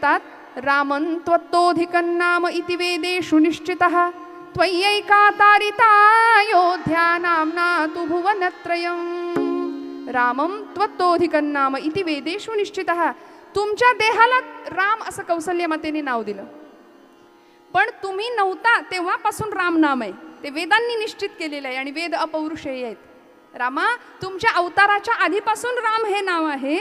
म्हणतात, रामं त्वत्तोऽधिकं नाम इति वेदेषु निश्चितः त्वय्यैका तारिता अयोध्या नाम्ना तु भुवनत्रयम्. रामं त्वत्तोऽधिकं नाम इति वेदेषु निश्चितः. तुमच्या देहाला राम असं कौसल्यमातेने नाव दिलं, पण तुम्ही नव्हता तेव्हापासून राम नाम आहे. ते वेदांनी निश्चित केलेलं आहे आणि वेद अपौरुषेय आहेत. रामा, तुमच्या अवताराच्या आधीपासून राम हे नाव आहे.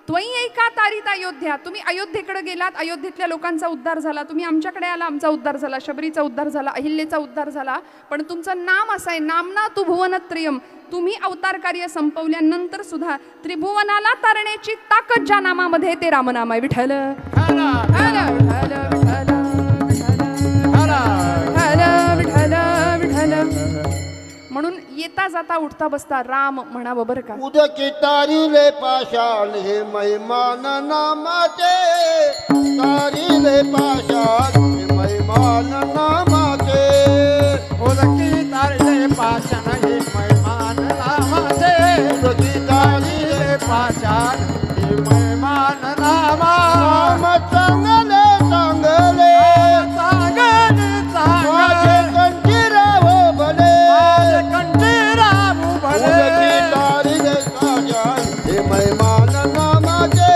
त्वय्यैका तारिता अयोध्या. तुम्ही अयोध्येकडे गेलात, अयोध्येतल्या लोकांचा उद्धार झाला. तुम्ही आमच्याकडे आला, आमचा उद्धार झाला. शबरीचा उद्धार झाला, अहिल्येचा उद्धार झाला. पण तुमचं नाम असं आहे, नामना तू भुवनत्रयम. तुम्ही अवतार कार्य संपवल्यानंतर सुद्धा त्रिभुवनाला तारण्याची ताकद ज्या नामामध्ये ते रामनाम आहे. विठ्ठल म्हणून येता जाता उठता बसता राम म्हणावं बरं का. उदकी तारिले पाशाल हे महिमान नामाचे, तारिले पाशाल हे महिमान नामाचे. उदकी तारिले पाशाल हे महिमान नामाचे, उदकी तारिले पाशाल हे महिमान नामा. नाम चांगले चांगले चांगले चांगले कंठीराव भले, कंठीराव भले. उदकी तारिले पाशाल हे महिमान नामाचे,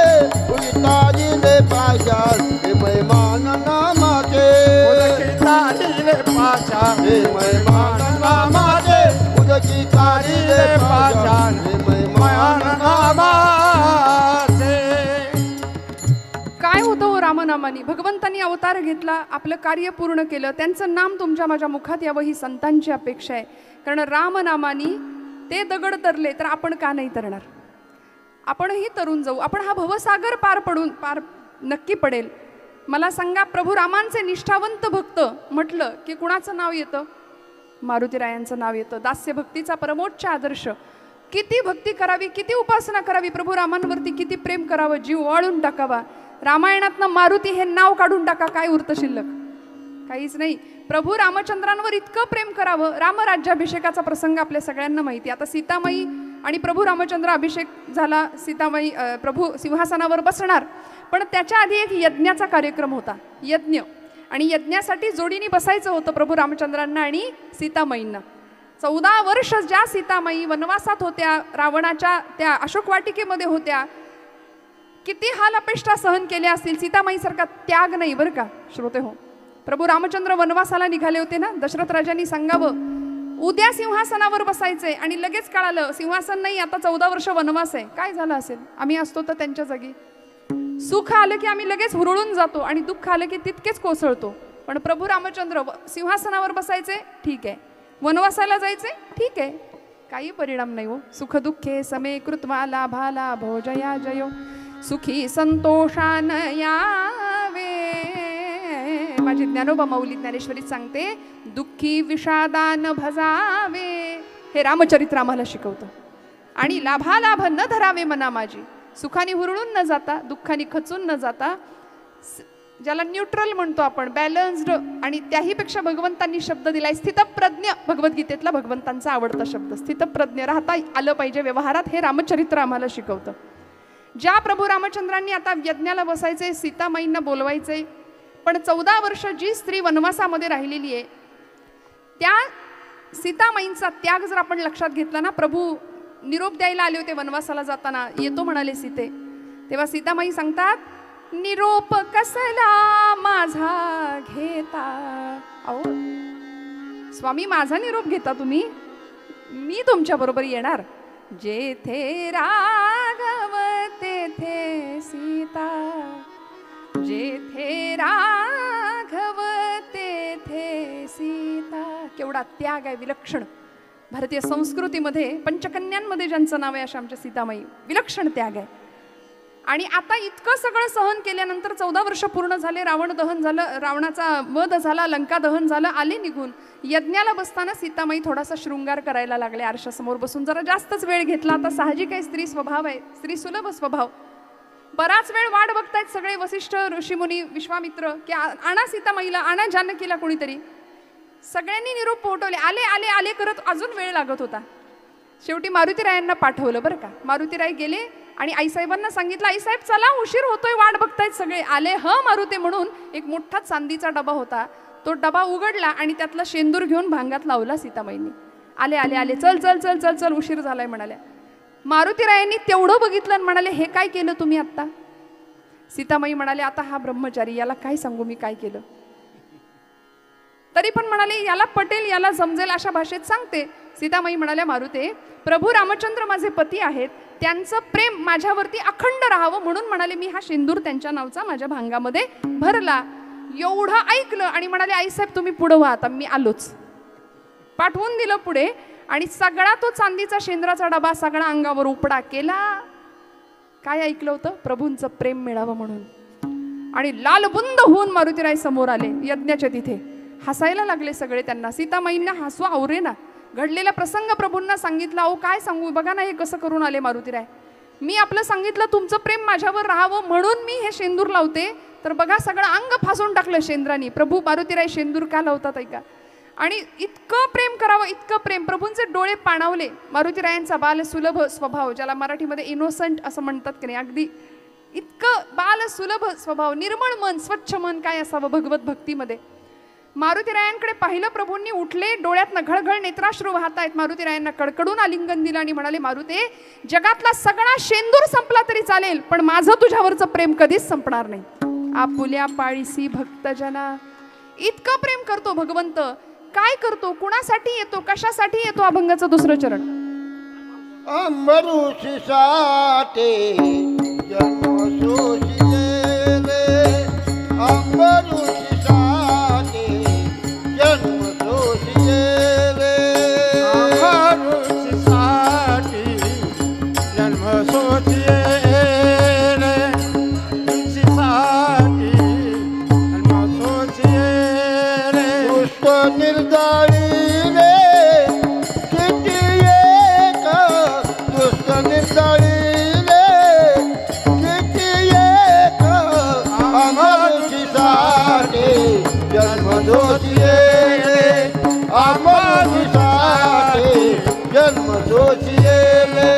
उदकी तारिले पाशाल हे महिमान नामाचे. उदकी तारिले पाशाल हे महिमान नामाचे, उदकी तारिले पाशाल हे महिमान नामाचे. काय होतं हो रामनामानी? भगवंतांनी अवतार घेतला, आपलं कार्य पूर्ण केलं, त्यांचं नाम तुमच्या माझ्या मुखात यावं ही संतांची अपेक्षा आहे. कारण रामनामानी ते दगड तरले तर आपण का नाही तरणार? आपणही तरून जाऊ. आपण हा भवसागर पार नक्की पडेल. मला सांगा, प्रभू रामांचे निष्ठावंत भक्त म्हटलं की कुणाचं नाव येतं? मारुतीरायांचं नाव येतं. दास्य भक्तीचा परमोच्च आदर्श. किती भक्ती करावी, किती उपासना करावी, प्रभू रामांवरती किती प्रेम करावं, जीव वाळून टाकावा. रामायणातनं मारुती हे नाव काढून टाका, काय उरतं शिल्लक? काहीच नाही. प्रभू रामचंद्रांवर इतकं प्रेम करावं. रामराज्याभिषेकाचा प्रसंग आपल्या सगळ्यांना माहिती. आता सीतामाई आणि प्रभू रामचंद्र अभिषेक झाला, सीतामाई प्रभू सिंहासनावर बसणार. पण त्याच्या आधी एक यज्ञाचा कार्यक्रम होता, यज्ञ. आणि यज्ञासाठी जोडीने बसायचं होतं प्रभू रामचंद्रांना आणि सीतामाईंना. 14 वर्ष ज्या सीतामाई वनवासात होत्या, रावणाच्या त्या अशोकवाटिकेमध्ये होत्या, किती हाल अपेष्टा सहन केल्या असतील. सीतामाईसारखा त्याग नाही बरं का श्रोते हो. प्रभू रामचंद्र वनवासाला निघाले होते ना, दशरथ राजांनी सांगावं उद्या सिंहासनावर बसायचंय आणि लगेच कळालं सिंहासन नाही, आता 14 वर्ष वनवास आहे. काय झालं असेल? आम्ही असतो तर त्यांच्या जागी. सुख आलं की आम्ही लगेच हुरळून जातो आणि दुःख आलं की तितकेच कोसळतो. पण प्रभू रामचंद्र सिंहासनावर बसायचे, ठीक आहे. वनवासाला जायचे, ठीक आहे. काही परिणाम नाही हो. सुख दुःखे समे कृत्वा लाभाला भोजया जयो, सुखी संतोषान यावे. माझी ज्ञानोबा माऊली ज्ञानेश्वरी सांगते, दुःखी विषादान भजावे. हे रामचरित्र आम्हाला शिकवतं. आणि लाभालाभ न धरावे मना माझी. सुखाने हुरळून न जाता, दुःखाने खचून न जाता, ज्याला न्यूट्रल म्हणतो आपण, बॅलन्स्ड. आणि त्याहीपेक्षा भगवंतांनी शब्द दिलाय स्थितप्रज्ञ. भगवद्गीतेतला भगवंतांचा आवडता शब्द स्थितप्रज्ञ राहता आलं पाहिजे व्यवहारात. हे रामचरित्र आम्हाला शिकवतं. ज्या प्रभू रामचंद्रांनी आता यज्ञाला बसायचे, सीतामाईंना बोलवायचे, पण 14 वर्ष जी स्त्री वनवासामध्ये राहिलेली आहे, त्या सीतामाईंचा त्याग जर आपण लक्षात घेतला ना, प्रभू निरोप द्यायला आले होते वनवासाला जाताना, येतो म्हणाले सीते, तेव्हा सीतामाई सांगतात, निरोप कसला माझा घेता. अहो स्वामी, माझा निरोप घेता तुम्ही? मी तुमच्या बरोबर येणार. जेथे राघव तेथे सीता, जेथे राघव तेथे सीता. केवढा त्याग आहे, विलक्षण. भारतीय संस्कृतीमध्ये पंचकन्यांमध्ये ज्यांचं नाव आहे अशा आमच्या सीतामाई, विलक्षण त्याग आहे. आणि आता इतकं सगळं सहन केल्यानंतर 14 वर्ष पूर्ण झाले, रावण दहन झालं, रावणाचा वध झाला, लंका दहन झालं, आले निघून. यज्ञाला बसताना सीतामाई थोडासा शृंगार करायला लागले, आरशासमोर बसून जरा जास्तच वेळ घेतला. आता साहजिक आहे, स्त्री स्वभाव आहे, स्त्री सुलभ स्वभाव. बराच वेळ वाट बघतायत सगळे वसिष्ठ ऋषीमुनी, विश्वामित्र, की आणा सीतामाईला, आणा जानकीला कोणीतरी. सगळ्यांनी निरोप पोहोचवले, आले आले आले करत अजून वेळ लागत होता. शेवटी मारुतीरायांना पाठवलं बरं का. मारुतीराय गेले आणि आईसाहेबांना सांगितलं, आईसाहेब चला उशीर होतोय, वाट बघतायत सगळे. आले मारुते म्हणून एक मोठा चांदीचा डबा होता, तो डबा उघडला आणि त्यातला शेंदूर घेऊन भांगात लावला सीतामाईंनी. आले आले आले, चल चल चल चल चल, उशीर झालाय म्हणाल्या. मारुतीरायांनी तेवढं बघितलं आणि म्हणाले, हे काय केलं तुम्ही आत्ता? सीतामाई म्हणाले, आता हा ब्रह्मचारी, याला काय सांगू मी काय केलं. तरी पण म्हणाले, याला पटेल, याला समजेल अशा भाषेत सांगते. सीतामाई म्हणाल्या, मारुते, प्रभू रामचंद्र माझे पती आहेत, त्यांचं प्रेम माझ्यावरती अखंड राहावं म्हणून म्हणाले मी हा शेंदूर त्यांच्या नावचा माझ्या भांगामध्ये भरला. एवढं ऐकलं आणि म्हणाले, आईसाहेब तुम्ही पुढे व्हा, आता मी आलोच. पाठवून दिलं पुढे आणि सगळा तो चांदीचा शेंद्राचा डबा सगळा अंगावर उपडा केला. काय ऐकलं होतं? प्रभूंचं प्रेम मिळावं म्हणून. आणि लालबुंद होऊन मारुतीराय समोर आले यज्ञाच्या तिथे. हसायला लागले सगळे त्यांना. सीतामाईंना हसू आवरे ना. घडलेला प्रसंग प्रभूंना सांगितला. अहो काय सांगू, बघा ना हे कसं करून आले मारुतीराय. मी आपलं सांगितलं तुमचं प्रेम माझ्यावर राहावं म्हणून मी हे शेंदूर लावते, तर बघा सगळं अंग फासून टाकलं शेंद्रानी. प्रभू मारुतीराय शेंदूर का लावतात ऐका. आणि इतकं प्रेम करावं, इतकं प्रेम. प्रभूंचे डोळे पाणावले. मारुतीरायांचा बाल सुलभ स्वभाव, ज्याला मराठीमध्ये इनोसंट असं म्हणतात की नाही, अगदी इतकं बाल सुलभ स्वभाव, निर्मळ मन, स्वच्छ मन काय असावं भगवत भक्तीमध्ये. मारुतीरायांकडे पाहिलं प्रभूंनी, उठले, डोळ्यातनं घळघळ नेत्राश्रू वाहत आहेत. मारुतीरायांना कडकडून आलिंगन दिलं आणि म्हणाले, मारुते, जगातला सगळा शेंदूर संपला तरी चालेल, पण माझं तुझ्यावरचं प्रेम कधीच संपणार नाही. आपुल्या पाळीसी भक्तजना. इतकं प्रेम करतो भगवंत. काय करतो, कुणासाठी येतो, कशासाठी येतो? अभंगाचं दुसरं चरण. अंबरुषीसाठी जन्म सोशिले, अंबरुषीसाठी जन्म सोशिले, अंबरुषीसाठी जन्म सोशिले, तुळशीसाठी जन्म सोशिले, पुष्प निर्दाळीले किती एक, दुष्ट निर्दाळीले किती एक, अंबरुषीसाठी जन्म सोशिले, अंबरुषीसाठी जन्म सोशिले,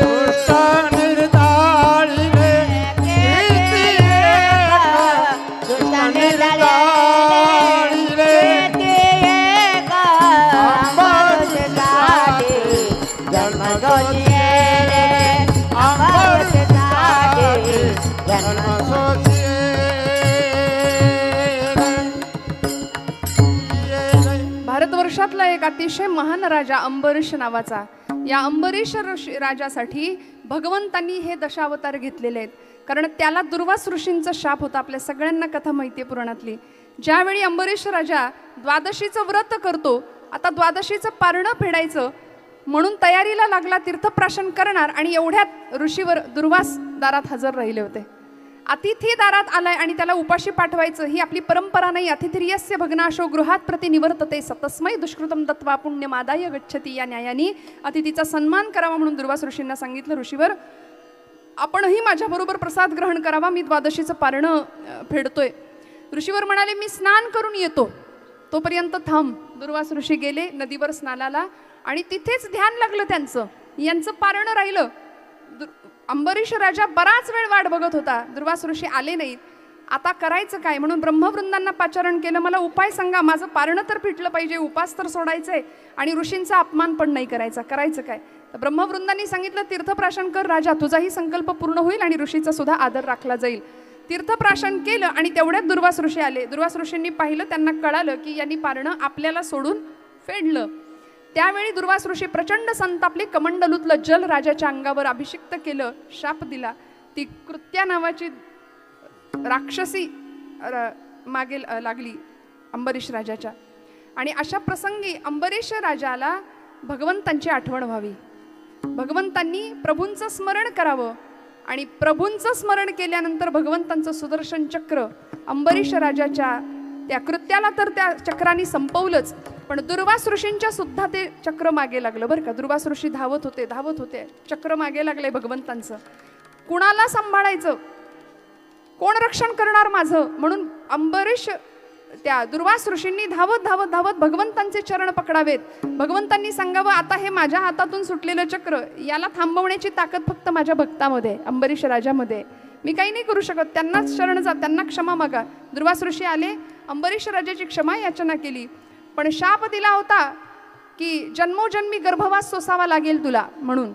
दुष्ट निर्दाळीले किती एक, दुष्ट निर्दाळीले अंबरुषीसाठी जन्म सोशिले, अंबरुषीसाठी जन्म सोशिले. भारतवर्षातला एक अतिशय महान राजा अंबरीश नावाचा. या अंबरीश राजासाठी भगवंतांनी हे दशावतार घेतलेले आहेत. कारण त्याला दुर्वास ऋषींचा शाप होता. आपल्या सगळ्यांना कथा माहिती आहे पुराणातली. ज्यावेळी अंबरीश राजा द्वादशीचं व्रत करतो, आता द्वादशीचं पारणं फेडायचं म्हणून तयारीला लागला, तीर्थप्राशन करणार, आणि एवढ्यात ऋषीवर दुर्वास दारात हजर राहिले होते. अतिथी दारात आलाय आणि त्याला उपाशी पाठवायचं ही आपली परंपरा नाही. अतिथिर्यस्य भग्नाशो गृहात प्रति निवर्तते, सतस्मै दुष्कृतम दत्वा पुण्यमादाय गच्छती. या न्यायाने अतिथीचा सन्मान करावा म्हणून दुर्वास ऋषींना सांगितलं, ऋषीवर आपणही माझ्याबरोबर प्रसाद ग्रहण करावा, मी द्वादशीचं पारणं फेडतोय. ऋषीवर म्हणाले, मी स्नान करून येतो, तोपर्यंत थांब. दुर्वास ऋषी गेले नदीवर स्नानाला आणि तिथेच ध्यान लागलं त्यांचं. यांचं पारणं राहिलं. अंबरीश राजा बराच वेळ वाट बघत होता. दुर्वास ऋषी आले नाहीत. आता करायचं काय म्हणून ब्रह्मवृंदांना पाचारण केलं, मला उपाय सांगा, माझं पारणं तर फिटलं पाहिजे, उपास तर सोडायचंय आणि ऋषींचा अपमान पण नाही करायचा, करायचं काय? तर ब्रह्मवृंदांनी सांगितलं, तीर्थप्राशन कर राजा, तुझाही संकल्प पूर्ण होईल आणि ऋषीचा सुद्धा आदर राखला जाईल. तीर्थप्राशन केलं आणि तेवढ्यात दुर्वास ऋषी आले. दुर्वास ऋषींनी पाहिलं, त्यांना कळालं की यांनी पारणं आपल्याला सोडून फेडलं. त्यावेळी दुर्वास ऋषी प्रचंड संतापले. कमंडलूतलं जल राजाच्या अंगावर अभिषिक्त केलं, शाप दिला. ती कृत्या नावाची राक्षसी मागे लागली अंबरीश राजाच्या. आणि अशा प्रसंगी अंबरीश राजाला भगवंतांची आठवण व्हावी, भगवंतांनी प्रभूंचं स्मरण करावं. आणि प्रभूंचं स्मरण केल्यानंतर भगवंतांचं सुदर्शन चक्र अंबरीश राजाच्या त्या कृत्याला तर त्या चक्राने संपवलंच, पण दुर्वास ऋषींच्या सुद्धा ते चक्र मागे लागलं बरं का. दुर्वास ऋषी धावत होते, चक्र मागे लागले भगवंतांचं. कुणाला सांभाळायचं, कोण रक्षण करणार माझं, म्हणून अंबरीश त्या दुर्वास ऋषींनी धावत धावत धावत भगवंतांचे चरण पकडावेत. भगवंतांनी सांगावं, आता हे माझ्या हातातून सुटलेलं चक्र, याला थांबवण्याची ताकद फक्त माझ्या भक्तामध्ये, अंबरीश राजामध्ये. मी काही नाही करू शकत. त्यांनाच शरण जा, त्यांना क्षमा मागा. दुर्वास ऋषी आले, अंबरीश राजाची क्षमा याचना केली, पण शाप दिला होता की जन्मोजन्मी गर्भवास सोसावा लागेल तुला. म्हणून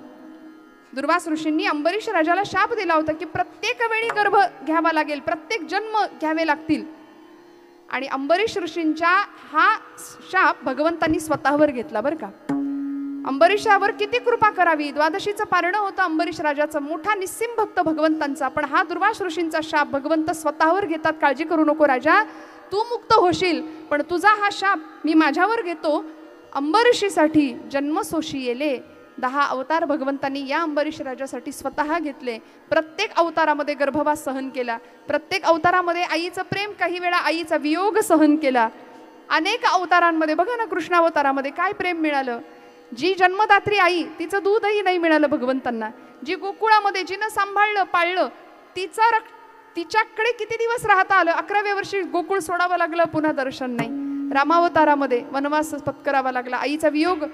दुर्वास ऋषींनी अंबरीश राजाला शाप दिला होता की प्रत्येक वेळी गर्भ घ्यावा लागेल, प्रत्येक जन्म घ्यावे लागतील. आणि अंबरीश ऋषींच्या हा शाप भगवंतांनी स्वतःवर घेतला बरं का. अंबरीशावर किती कृपा करावी. द्वादशीचं पारणं होतं अंबरीश राजाचं, मोठा निस्सिम भक्त भगवंतांचा, पण हा दुर्वास ऋषींचा शाप भगवंत स्वतःवर घेतात. काळजी करू नको राजा, तू मुक्त होशील, पण तुझा हा शाप मी माझ्यावर घेतो. अंबरीशीसाठी जन्मसोशी येले. 10 अवतार भगवंतांनी या अंबरीश राजासाठी स्वतः घेतले. प्रत्येक अवतारामध्ये गर्भवास सहन केला, प्रत्येक अवतारामध्ये आईचं प्रेम, काही वेळा आईचा वियोग सहन केला. अनेक अवतारांमध्ये बघा ना, कृष्णावतारामध्ये काय प्रेम मिळालं. जी जन्मदात्री आई, तिचं दूधही नाही मिळालं भगवंतांना. जी गोकुळामध्ये जिनं सांभाळलं पाळलं, तिच्याकडे किती दिवस राहता आलं. 11व्या वर्षी गोकुळ सोडावं लागलं, पुन्हा दर्शन नाही. रामावतारामध्ये वनवास पत्करावा लागला, आईचा वियोग.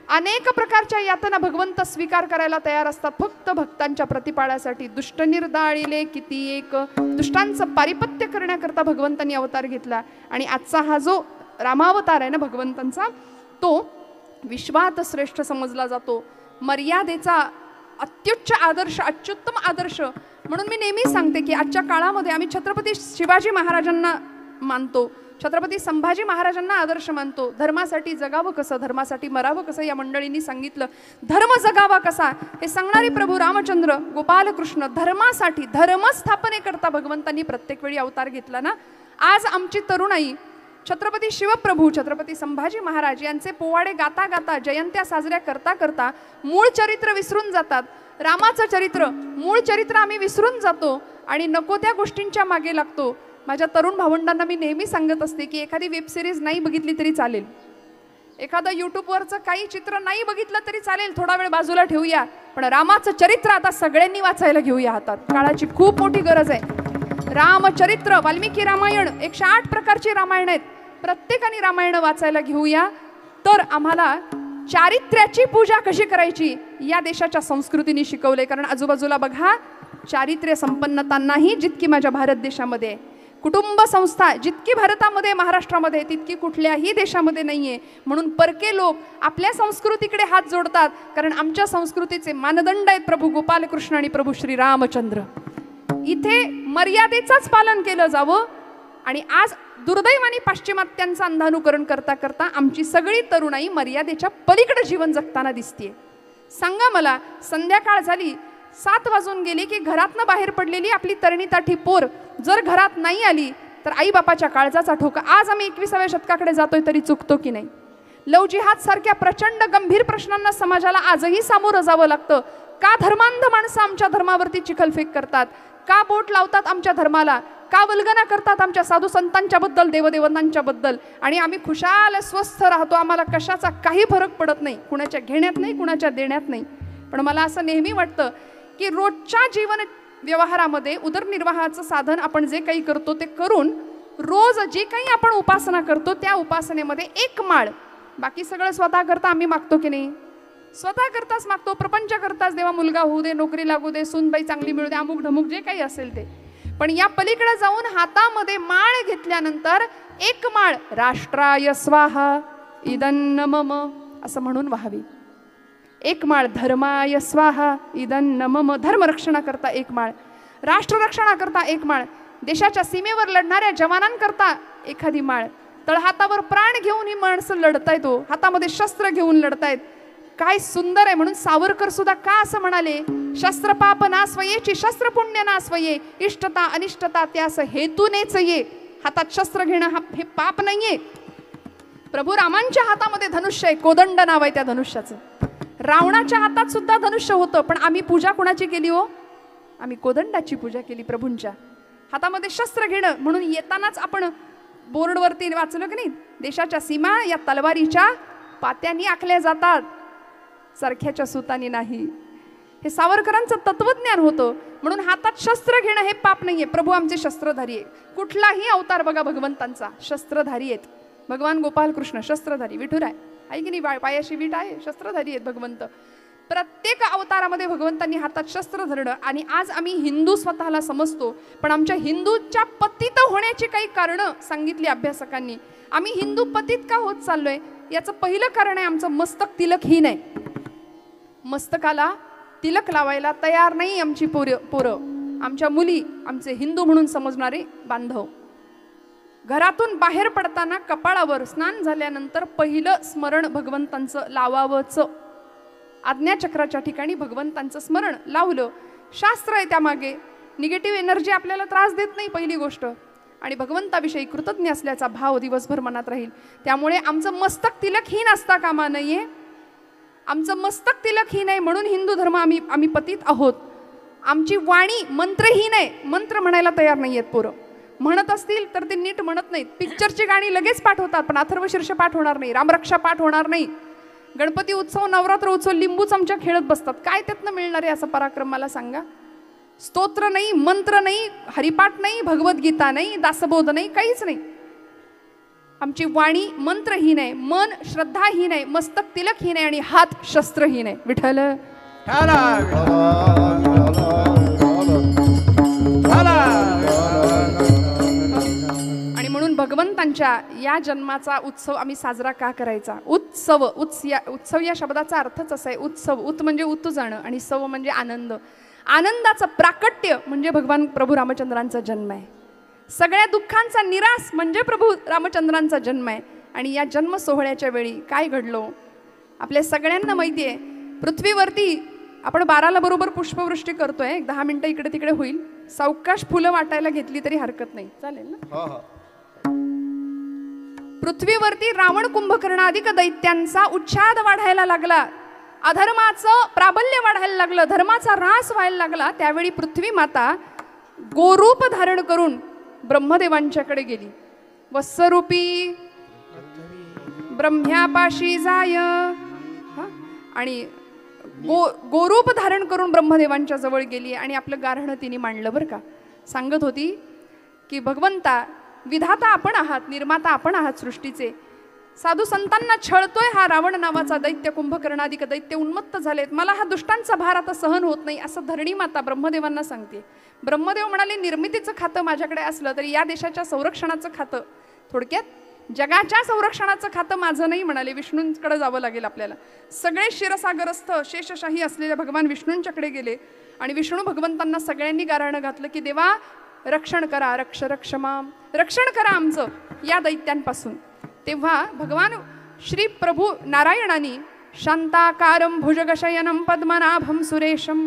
अनेक प्रकारच्या यातना भगवंत स्वीकार करायला तयार असतात फक्त भक्तांच्या प्रतिपाळासाठी. दुष्ट निर्दाळिले किती एक, दुष्टांचं पारिपत्य करण्याकरता भगवंतांनी अवतार घेतला. आणि आजचा हा जो रामावतार आहे ना भगवंतांचा, तो विश्वात श्रेष्ठ समजला जातो. मर्यादेचा अत्युच्च आदर्श, अत्युत्तम आदर्श. म्हणून मी नेहमी सांगते की आजच्या काळामध्ये आम्ही छत्रपती शिवाजी महाराजांना मानतो, छत्रपती संभाजी महाराजांना आदर्श मानतो. धर्मासाठी जगावं कसं, धर्मासाठी मरावं कसं या मंडळींनी सांगितलं. धर्म जगावा कसा हे सांगणारे प्रभू रामचंद्र गोपालकृष्ण, धर्मासाठी धर्मस्थापनेकरता भगवंतांनी प्रत्येक वेळी अवतार घेतला ना. आज आमची तरुणाई छत्रपती शिवप्रभू, छत्रपती संभाजी महाराज यांचे पोवाडे गाता गाता, जयंत्या साजऱ्या करता करता मूळ चरित्र विसरून जातात. रामाचं चरित्र, मूळ चरित्र आम्ही विसरून जातो आणि नको त्या गोष्टींच्या मागे लागतो. माझ्या तरुण भावंडांना मी नेहमी सांगत असते की एखादी वेब सिरीज नाही बघितली तरी चालेल, एखादं यूट्यूबवरचं काही चित्र नाही बघितलं तरी चालेल, थोडा वेळ बाजूला ठेवूया, पण रामाचं चरित्र आता सगळ्यांनी वाचायला घेऊया हातात. काळाची खूप मोठी गरज आहे. रामचरित्र, वाल्मिकी रामायण, 108 प्रकारची रामायण आहेत. प्रत्येकाने रामायण वाचायला घेऊया, तर आम्हाला चारित्र्याची पूजा कशी करायची या देशाच्या संस्कृतीने शिकवले. कारण आजूबाजूला बघा, चारित्र्य संपन्नता नाही जितकी माझ्या भारत देशामध्ये आहे. कुटुंब संस्था जितकी भारतामध्ये, महाराष्ट्रामध्ये, तितकी कुठल्याही देशामध्ये नाहीये. म्हणून परके लोक आपल्या संस्कृतीकडे हात जोडतात, कारण आमच्या संस्कृतीचे मानदंड आहेत प्रभू गोपालकृष्ण आणि प्रभू श्री रामचंद्र. इथे मर्यादेचंच पालन केलं जावं. आणि आज दुर्दैवाने पाश्चिमात्यांचं अंधानुकरण करता करता आमची सगळी तरुणाई मर्यादेच्या पलीकडे जीवन जगताना दिसतेय. सांगा मला, संध्याकाळ झाली, 7 वाजून गेले की घरातनं बाहेर पडलेली आपली तरणीताठी पोर जर घरात नाही आली तर आई बापाच्या काळजाचा ठोका. आज आम्ही 21व्या शतकाकडे जातोय तरी चुकतो की नाही? लव जिहाद सारख्या प्रचंड गंभीर प्रश्नांना समाजाला आजही सामोरं जावं लागतं. का धर्मांध माणसं आमच्या धर्मावरती चिखलफेक करतात? का बोट लावतात आमच्या धर्माला? का वल्गना करतात आमच्या साधू संतांच्या बद्दल, देवदेवतांच्या बद्दल? आणि आम्ही खुशाल स्वस्थ राहतो, आम्हाला कशाचा काही फरक पडत नाही, कुणाच्या घेण्यात नाही, कुणाच्या देण्यात नाही. पण मला असं नेहमी वाटतं की रोजच्या जीवन व्यवहारामध्ये उदरनिर्वाहाचं साधन आपण जे काही करतो ते करून, रोज जे काही आपण उपासना करतो त्या उपासनेमध्ये एक माळ, बाकी सगळं स्वतः करता आम्ही मागतो की नाही? स्वतः करताच मागतो, प्रपंच करताच, देवा मुलगा होऊ दे, नोकरी लागू दे, सूनबाई चांगली मिळू दे, अमुक ढमुक जे काही असेल ते. पण या पलीकडे जाऊन हातामध्ये माळ घेतल्यानंतर एक माळ राष्ट्राय स्वाहा इदन्न मम असं म्हणून व्हावी. एक माळ धर्माय स्वाहा इदन्न मम, धर्मरक्षणाकरता एक माळ, राष्ट्ररक्षणाकरता एक माळ, देशाच्या सीमेवर लढणाऱ्या जवानांकरता एखादी माळ. तळहातावर प्राण घेऊन ही माणसं लढतायत, हातामध्ये शस्त्र घेऊन लढतायत. काय सुंदर आहे. म्हणून सावरकर सुद्धा का असं म्हणाले, शस्त्र पाप ना स्वयेची, शस्त्र पुण्य ना स्वये, इष्टता अनिष्टता त्यास हेतूनेच ये. हातात शस्त्र घेणं हे पाप नाहीये. प्रभू रामांच्या हातामध्ये धनुष्य आहे, कोदंड नाव आहे त्या धनुष्याचं. रावणाच्या हातात सुद्धा धनुष्य होतं, पण आम्ही पूजा कोणाची केली हो? आम्ही कोदंडाची पूजा केली, प्रभूंच्या हातामध्ये शस्त्र घेणं. म्हणून येतानाच आपण बोर्डवरती वाचलं की नाही, देशाच्या सीमा या तलवारीच्या पात्यांनी आखल्या जातात, चरख्याच्या सुतानी नाही. हे सावरकरांचं तत्वज्ञान होतं. म्हणून हातात शस्त्र घेणं हे पाप नाहीये. प्रभू आमचे शस्त्रधारी आहे. कुठलाही अवतार बघा भगवंतांचा शस्त्रधारी आहेत. भगवान गोपालकृष्ण शस्त्रधारी, विठुराय आहे की नाही, पायाशी वीट आहे, शस्त्रधारी आहेत भगवंत. प्रत्येक अवतारामध्ये भगवंतांनी हातात शस्त्र धरलं. आणि आज आम्ही हिंदू स्वतःला समजतो, पण आमच्या हिंदूच्या पतित होण्याची काही कारणं सांगितली अभ्यासकांनी. आम्ही हिंदू पतित का होत चाललोय याचं पहिलं कारण आहे आमचं मस्तक तिलकहीन आहे. मस्तकाला तिलक लावायला तयार नाही आमची पोरं, आमच्या मुली, आमचे हिंदू म्हणून समजणारे बांधव. घरातून बाहेर पडताना कपाळावर स्नान झाल्यानंतर पहिलं स्मरण भगवंतांचं लावावंच. आज्ञाचक्राच्या ठिकाणी भगवंतांचं स्मरण लावलं. शास्त्र आहे त्यामागे. निगेटिव्ह एनर्जी आपल्याला त्रास देत नाही पहिली गोष्ट. आणि भगवंताविषयी कृतज्ञ असल्याचा भाव दिवसभर मनात राहील. त्यामुळे आमचं मस्तक तिलकहीन असता कामा नये. आमचं मस्तक तिलकहीन आहे म्हणून हिंदू धर्म आम्ही पतित आहोत. आमची वाणी मंत्रहीन आहे. मंत्र म्हणायला तयार नाही आहेत पोरं. म्हणत असतील तर ते नीट म्हणत नाहीत. पिक्चरची गाणी लगेच पाठ होतात पण अथर्वशीर्ष पाठ होणार नाही, रामरक्षा पाठ होणार नाही. गणपती उत्सव, नवरात्र उत्सव लिंबू चमचा खेळत बसतात. काय त्यातनं मिळणार आहे असं पराक्रम मला सांगा. स्तोत्र नाही, मंत्र नाही, हरिपाठ नाही, भगवद्गीता नाही, दासबोध नाही, काहीच नाही. आमची वाणी मंत्रहीन आहे, मन श्रद्धाहीन आहे, मस्तक तिलकहीन आहे आणि हात शस्त्रहीन आहे. विठ्ठल आणि म्हणून भगवंतांच्या या जन्माचा उत्सव आम्ही साजरा का करायचा. उत्सव या शब्दाचा अर्थच असा आहे. उत्सव, उत म्हणजे उतू जाणं आणि सव म्हणजे आनंद. आनंदाचं प्राकट्य म्हणजे भगवान प्रभू रामचंद्रांचा जन्म आहे. सगळ्या दुःखांचा निराश म्हणजे प्रभू रामचंद्रांचा जन्म आहे. आणि या जन्म सोहळ्याच्या वेळी काय घडलो आपल्या सगळ्यांना माहिती आहे. पृथ्वीवरती आपण 12ला बरोबर पुष्पवृष्टी करतोय. एक 10 मिनिटं इकडे तिकडे होईल. सावकाश फुलं वाटायला घेतली तरी हरकत नाही, चालेल ना. पृथ्वीवरती रावण कुंभकर्णाधिक दैत्यांचा उच्छाद वाढायला लागला. अधर्माचं प्राबल्य वाढायला लागलं, धर्माचा ऱ्हास व्हायला लागला. त्यावेळी पृथ्वी माता गोरूप धारण करून ब्रह्मदेवांच्याकडे गेली. वत्सरूपी ब्रह्म्यापाशी जाय, आणि गोरूप धारण करून ब्रह्मदेवांच्या जवळ गेली आणि आपलं गाऱ्हाणं तिने मांडलं. बरं का, सांगत होती की भगवंता, विधाता आपण आहात, निर्माता आपण आहात सृष्टीचे. साधू संतांना छळतोय हा रावण नावाचा दैत्य, कुंभकर्णाधिक दैत्य उन्मत्त झालेत. मला हा दुष्टांचा भार आता सहन होत नाही असं धरणी माता ब्रह्मदेवांना सांगते. ब्रह्मदेव म्हणाले, निर्मितीचं खातं माझ्याकडे असलं तरी या देशाच्या संरक्षणाचं खातं, थोडक्यात जगाच्या संरक्षणाचं खातं माझं नाही. म्हणाले, विष्णूंकडे जावं लागेल आपल्याला. सगळे क्षीरसागरस्थ शेषशाही असलेले भगवान विष्णूंच्याकडे गेले आणि विष्णू भगवंतांना सगळ्यांनी गाऱ्हाणं घातलं की देवा रक्षण करा, रक्षमाम, रक्षण करा आमचं या दैत्यांपासून. तेव्हा भगवान श्री प्रभू नारायणांनी शांताकारं भुजगशयनं पद्मनाभं सुरेशं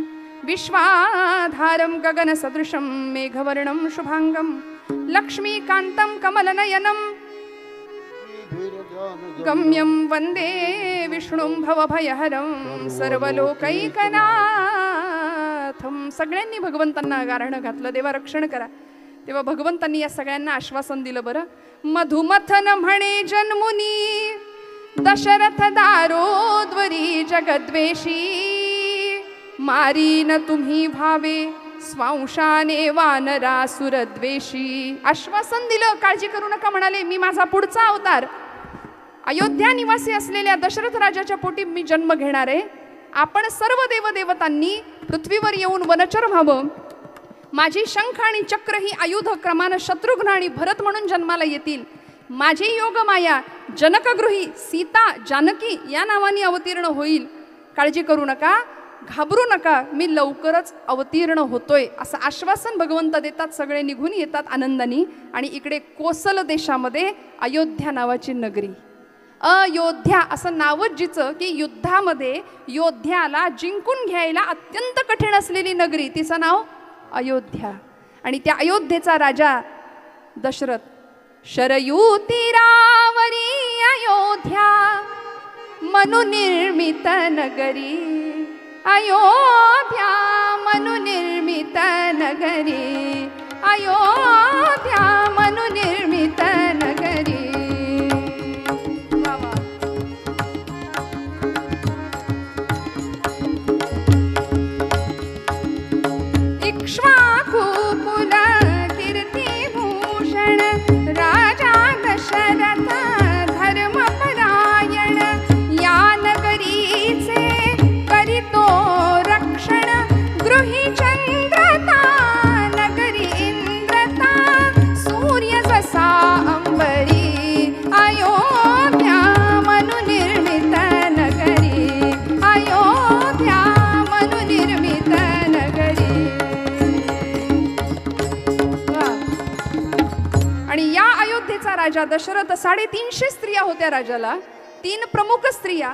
विश्वाधारं गगनसदृशं मेघवर्णं शुभांगं लक्ष्मीकान्तं कमलनयनं गम्यं वंदे विष्णुं भवभयहरं सर्वलोकैकनाथं. सगळ्यांनी भगवंतांना गाऱ्हाणं घातलं, देवा रक्षण करा. तेव्हा भगवंतांनी या सगळ्यांना आश्वासन दिलं. बरं, मधुमथन म्हणे जन्मुनी दशरथ दारोद्वरी जगद्वेषी मारीन तुम्ही भावे स्वांशाने वानरासुरद्वेषी. आश्वासन दिलं, काळजी करू नका. म्हणाले, मी माझा पुढचा अवतार अयोध्या निवासी असलेल्या दशरथ राजाच्या पोटी मी जन्म घेणार आहे. आपण सर्व देवदेवतांनी पृथ्वीवर येऊन वनचर व्हावं. माझी शंख आणि चक्र ही आयुध क्रमानं शत्रुघ्न आणि भरत म्हणून जन्माला येतील. माझी योगमाया जनकगृही सीता जानकी या नावाने अवतीर्ण होईल. काळजी करू नका, घाबरू नका, मी लवकरच अवतीर्ण होतोय असं आश्वासन भगवंत देतात. सगळे निघून येतात आनंदाने. आणि इकडे कोसल देशामध्ये अयोध्या नावाची नगरी, अयोध्या असं नावच जिचं की युद्धामध्ये योद्ध्याला जिंकून घ्यायला अत्यंत कठीण असलेली नगरी, तिचं नाव अयोध्या. आणि त्या अयोध्येचा राजा दशरथ. शरयू तीरावरी अयोध्या मनुनिर्मित नगरी, अयोध्या मनुनिर्मित नगरी, अयोध्या मनुनिर्मित नगरी. भूषण राजा दशरथ धर्मपरायण या नगरीचे करितो रक्षण गृही चंद्रता नगरी इंद्रता सूर्य जसा अंबरी अयोध्या मनुनिर्मित नगरी अयोध्या मनुनिर्मित नगरी. आणि या अयोध्येचा राजा दशरथ 350 स्त्रिया होत्या राजाला. 3 प्रमुख स्त्रिया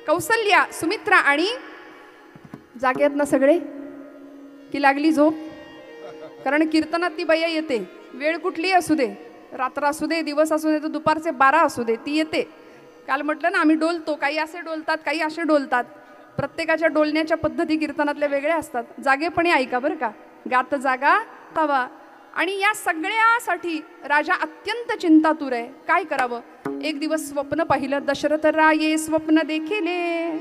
कौसल्या सुमित्रा आणि जागे आहेत ना सगळे की लागली झोप. कारण कीर्तनात ती बाई येते वेळ कुठली असू दे रात्र असू दे दिवस असू दे तर दुपारचे 12 असू दे ती येते. काल म्हटलं ना आम्ही डोलतो काही असे डोलतात काही असे डोलतात. प्रत्येकाच्या डोलण्याच्या पद्धती कीर्तनातल्या वेगळ्या असतात. जागेपणे ऐका बरं का. गात जागा तवा. आणि या सगळ्यासाठी राजा अत्यंत चिंतातूर आहे. काय करावं. एक दिवस स्वप्न पाहिलं. दशरथ राये स्वप्न देखिले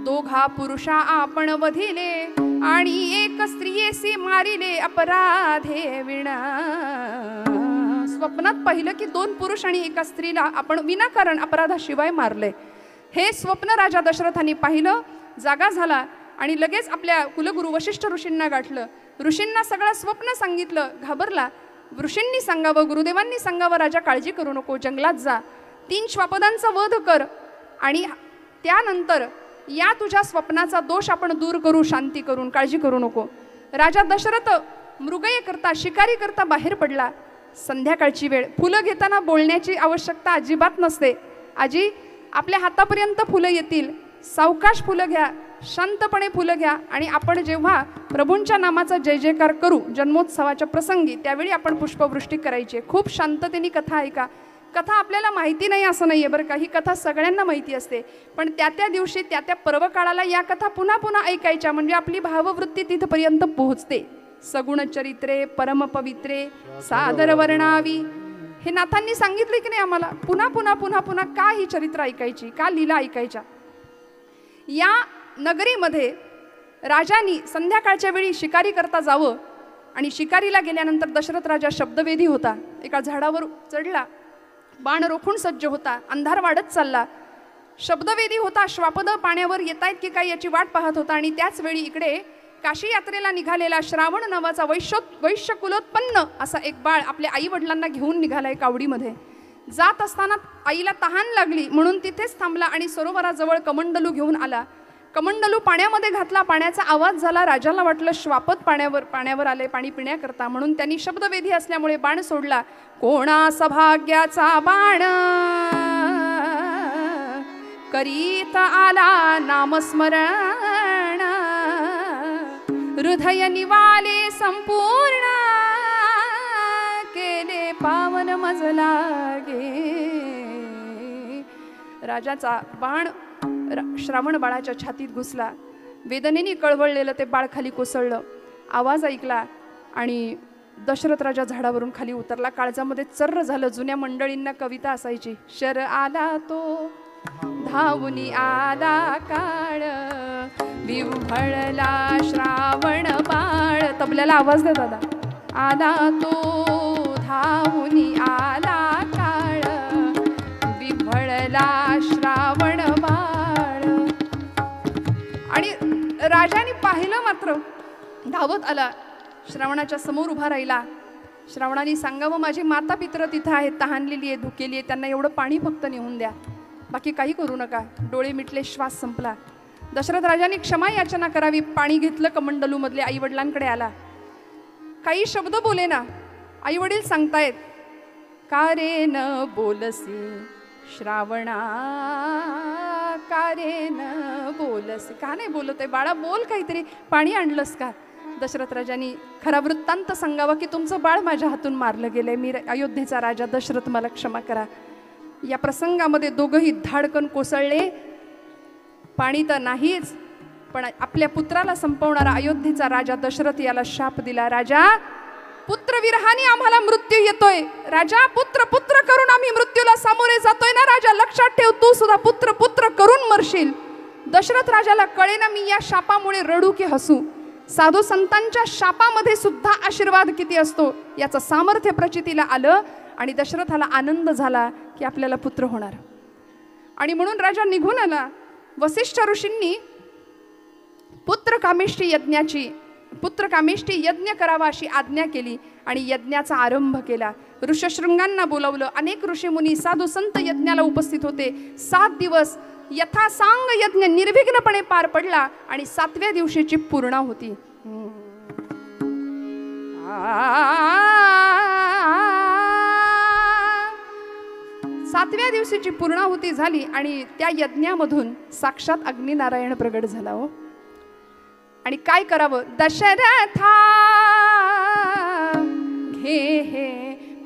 दोघा पुरुषा आपण वधिले आणि एक स्त्रियेसी मारिले अपराधे विना. स्वप्नात पाहिलं की 2 पुरुष आणि एका स्त्रीला आपण विनाकारण अपराधाशिवाय मारले. हे स्वप्न राजा दशरथांनी पाहिलं. जागा झाला आणि लगेच आपल्या कुलगुरू वशिष्ठ ऋषींना गाठलं. ऋषींना सगळं स्वप्न सांगितलं. घाबरला. ऋषींनी सांगावं गुरुदेवांनी सांगावं राजा काळजी करू नको जंगलात जा 3 श्वापदांचा वध कर आणि त्यानंतर या तुझ्या स्वप्नाचा दोष आपण दूर करू शांती करून काळजी करू नको. राजा दशरथ मृगये करता शिकारी करता बाहेर पडला. संध्याकाळची वेळ. फुलं घेताना बोलण्याची आवश्यकता अजिबात नसते. आजी आपल्या हातापर्यंत फुलं येतील. सावकाश फुलं घ्या शांतपणे फुलं घ्या आणि आपण जेव्हा प्रभूंच्या नामाचा जय जयकार करू जन्मोत्सवाच्या प्रसंगी त्यावेळी आपण पुष्पवृष्टी करायची. खूप शांततेने कथा ऐका. कथा आपल्याला माहिती नाही असं नाही आहे बरं का. ही कथा सगळ्यांना माहिती असते पण त्या दिवशी त्या पर्वकाळाला या कथा पुन्हा पुन्हा ऐकायच्या म्हणजे आपली भाववृत्ती तिथपर्यंत पोहोचते. सगुण चरित्रे परमपवित्रे सादर वर्णावी हे नाथांनी सांगितले की नाही आम्हाला. पुन्हा पुन्हा पुन्हा पुन्हा का ही चरित्र ऐकायची का लीला ऐकायच्या. या नगरीमध्ये राजांनी संध्याकाळच्या वेळी शिकारी करता जावं आणि शिकारीला गेल्यानंतर दशरथ राजा शब्दवेधी होता. एका झाडावर चढला. बाण रोखून सज्ज होता. अंधार वाढत चालला. शब्दवेधी होता. श्वापद पाण्यावर येत आहेत की काय याची वाट पाहत होता. आणि त्याच वेळी इकडे काशी यात्रेला निघालेला श्रावण नावाचा वैश्य कुलोत्पन्न असा एक बाळ आपल्या आई वडिलांना घेऊन निघालाय कावडीमध्ये. जात असताना आईला तहान लागली म्हणून तिथेच थांबला आणि सरोवराजवळ कमंडलू घेऊन आला. कमंडलू पाण्यामध्ये घातला. पाण्याचा आवाज झाला. राजाला वाटलं श्वापद पाण्यावर आले पाणी पिण्याकरता म्हणून त्यांनी शब्दवेधी असल्यामुळे बाण सोडला. कोणा सभाग्याचा बाण करीत आला नामस्मरण हृदय निवाले संपूर्ण केले पावन मज लागे. राजाचा बाण श्रावण बाळाच्या छातीत घुसला. वेदनेने कळवळलेलं ते बाळ खाली कोसळलं. आवाज ऐकला आणि दशरथ राजा झाडावरून खाली उतरला. काळजामध्ये चर्र झालं. जुन्या मंडळींना कविता असायची. शर आला तो धावुनी आला काळ विव्हळला श्रावण बाळ. तबल्याला आवाज द्या दादा. आला तो धावुनी आला काळ विव्हळला श्रावण बाळ. आणि राजाने पाहिलं मात्र धावत आला. श्रावणाच्या समोर उभा राहिला. श्रावणाने सांगावं माझे माता पित्र तिथं आहेत तहानलेली आहे धुकेली आहे त्यांना एवढं पाणी फक्त नेऊन द्या बाकी काही करू नका. डोळे मिटले. श्वास संपला. दशरथ राजाने क्षमा याचना करावी. पाणी घेतलं. कमंडलू मधले आई वडिलांकडे आला. काही शब्द बोले ना. आई वडील सांगतायत का रे न बोलसी श्रावणा का रे न बोलसी. का नाही बोलत आहे बाळा बोल काहीतरी. पाणी आणलंस का. दशरथ राजांनी खरा वृत्तांत सांगावा की तुमचं बाळ माझ्या हातून मारलं गेलंय. मी अयोध्येचा राजा दशरथ मला क्षमा करा. या प्रसंगामध्ये दोघंही धाडकन कोसळले. पाणी तर नाहीच पण आपल्या पुत्राला संपवणारा अयोध्येचा राजा दशरथ याला शाप दिला. राजा पुत्रविरहाने आम्हाला मृत्यू येतोय. राजा पुत्र पुत्र करून आम्ही मृत्यूला सामोरे जातोय ना. राजा लक्षात ठेव तू सुद्धा पुत्र पुत्र करून मरशील. दशरथ राजाला कळेना मी या शापामुळे रडू की हसू. साधू संतांच्या शापामध्ये सुद्धा आशीर्वाद किती असतो याचं सामर्थ्य प्रचितीला आलं आणि दशरथाला आनंद झाला की आपल्याला पुत्र होणार. आणि म्हणून राजा निघून आला. वसिष्ठ ऋषींनी पुत्रकामेष्टी यज्ञ करावा अशी आज्ञा केली आणि यज्ञाचा आरंभ केला. ऋषशृंगांना बोलावलं. अनेक ऋषीमुनी साधू संत यज्ञाला उपस्थित होते. 7 दिवस यथासांग यज्ञ निर्विघ्नपणे पार पडला आणि 7व्या दिवशीची पूर्णाहुती. 7व्या दिवशीची पूर्णाहुती झाली आणि त्या यज्ञामधून साक्षात अग्निनारायण प्रगट झाला. हो, आणि काय करावं? दशरथा घे हे